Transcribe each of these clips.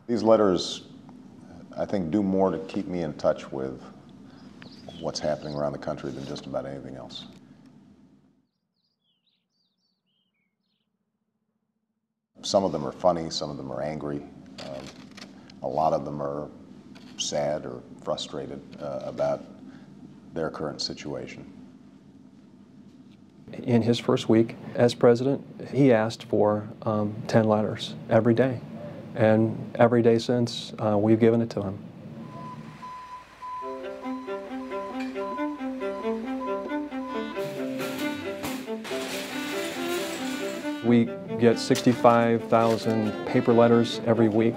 These letters, I think, do more to keep me in touch with what's happening around the country than just about anything else. Some of them are funny, some of them are angry. A lot of them are sad or frustrated about their current situation. In his first week as president, he asked for 10 letters every day. And every day since, we've given it to him. We get 65,000 paper letters every week.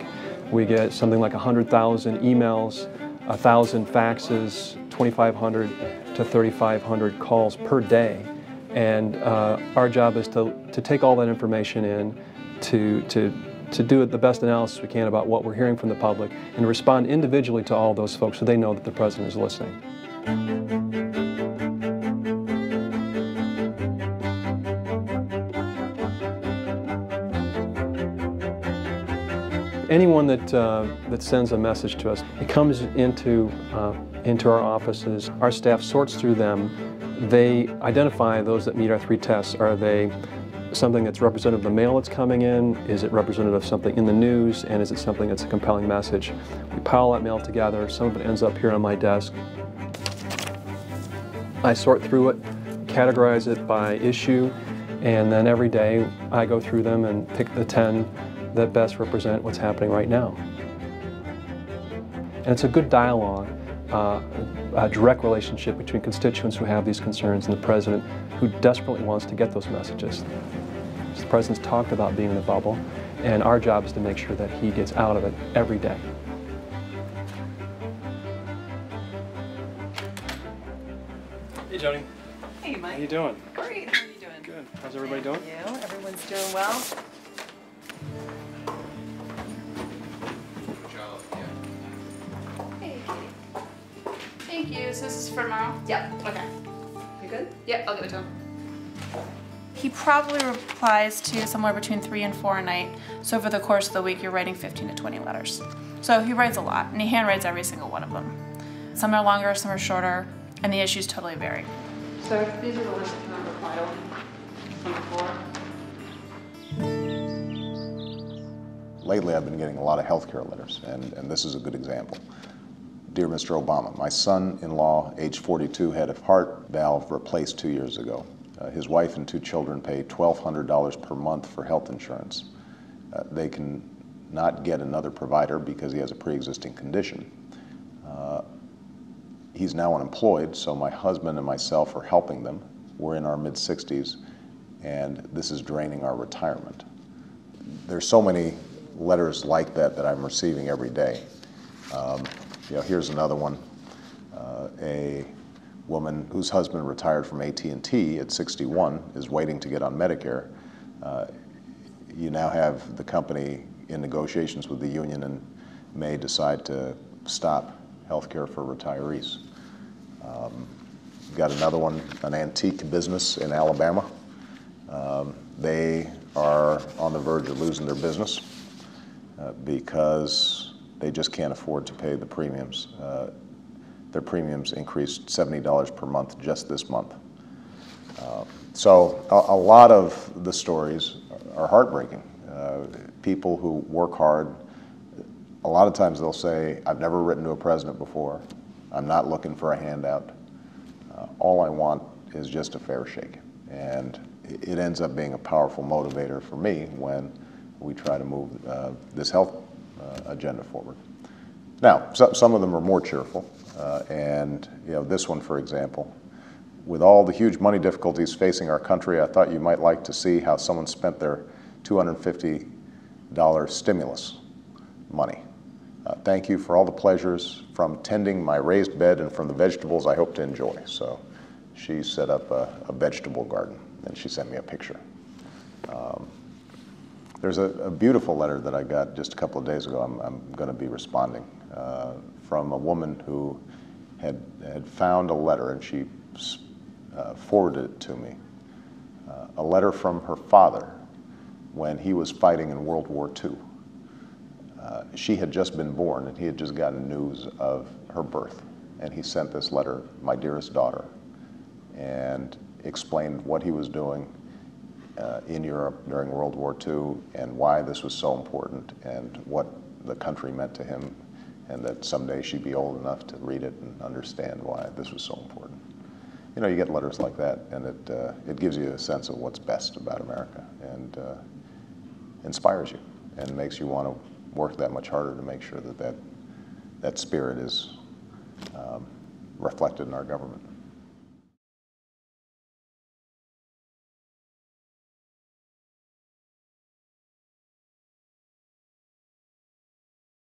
We get something like 100,000 emails, 1,000 faxes, 2,500 to 3,500 calls per day. And our job is to take all that information in, to do the best analysis we can about what we're hearing from the public, and respond individually to all those folks so they know that the president is listening. Anyone that sends a message to us, it comes into our offices. Our staff sorts through them. They identify those that meet our 3 tests. Are they something that's representative of the mail that's coming in? Is it representative of something in the news? And is it something that's a compelling message? We pile that mail together. Some of it ends up here on my desk. I sort through it, categorize it by issue, and then every day I go through them and pick the 10 that best represent what's happening right now. And it's a good dialogue, a direct relationship between constituents who have these concerns and the president who desperately wants to get those messages. So the president's talked about being in the bubble, and our job is to make sure that he gets out of it every day. Hey, Joni. Hey, Mike. How you doing? Great. How are you doing? Good. How's everybody doing? Thank you. Everyone's doing well. Hey, Katie. Thank you. So this is for tomorrow? Yep. Okay. You good? Yep, I'll give it to him. He probably replies to somewhere between 3 and 4 a night. So over the course of the week, you're writing 15 to 20 letters. So he writes a lot, and he handwrites every single one of them. Some are longer, some are shorter, and the issues totally vary. So these are the ones that can reply to from before. Lately, I've been getting a lot of healthcare letters, and this is a good example. Dear Mr. Obama, my son-in-law, age 42, had a heart valve replaced 2 years ago. His wife and 2 children pay $1,200 per month for health insurance. They can not get another provider because he has a pre-existing condition. He's now unemployed, so my husband and myself are helping them. We're in our mid-60s, and this is draining our retirement. There's so many letters like that that I'm receiving every day. Here's another one. A woman whose husband retired from AT&T at 61 is waiting to get on Medicare. You now have the company in negotiations with the union and may decide to stop health care for retirees. Got another one, an antique business in Alabama. They are on the verge of losing their business because they just can't afford to pay the premiums. Their premiums increased $70 per month just this month. So a lot of the stories are heartbreaking. People who work hard, a lot of times they'll say, I've never written to a president before. I'm not looking for a handout. All I want is just a fair shake. And it ends up being a powerful motivator for me when we try to move this health agenda forward. Now, some of them are more cheerful. And this one, for example, with all the huge money difficulties facing our country, I thought you might like to see how someone spent their $250 stimulus money. Thank you for all the pleasures from tending my raised bed and from the vegetables I hope to enjoy. So she set up a vegetable garden, and she sent me a picture. There's a beautiful letter that I got just a couple of days ago. I'm going to be responding from a woman who had found a letter, and she forwarded it to me. A letter from her father when he was fighting in World War II. she had just been born, and he had just gotten news of her birth. And he sent this letter, "My dearest daughter," and explained what he was doing in Europe during World War II and why this was so important and what the country meant to him, and that someday she'd be old enough to read it and understand why this was so important. You know, you get letters like that, and it gives you a sense of what's best about America, and inspires you and makes you want to work that much harder to make sure that that spirit is reflected in our government.